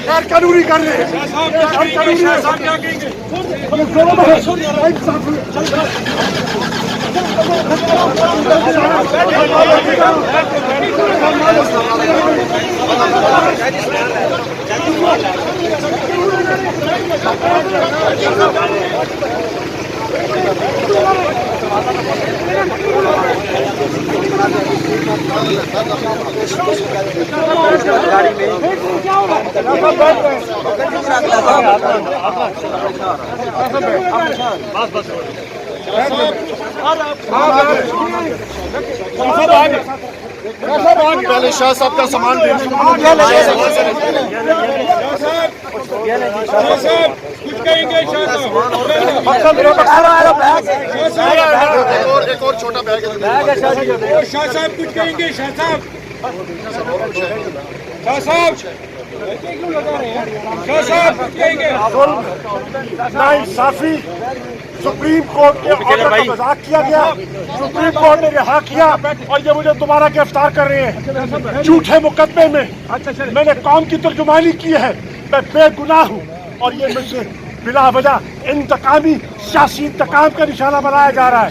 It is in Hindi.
गैर कानूनी कर रहे हैं। पहले शाह साहब का सामान कुछ कहेंगे एक और छोटा बैग है शाह साहब कुछ कहेंगे शाह साहब नाइंसाफी सुप्रीम कोर्ट के ऑर्डर का मजाक किया गया। सुप्रीम कोर्ट ने रिहा किया और ये मुझे दोबारा गिरफ्तार कर रहे हैं झूठे मुकदमे में। मैंने कौम की तर्जुमानी की है, मैं बेगुनाह हूँ और ये मुझसे बिला वजह इंतकामी सियासी इंतकाम का निशाना बनाया जा रहा है।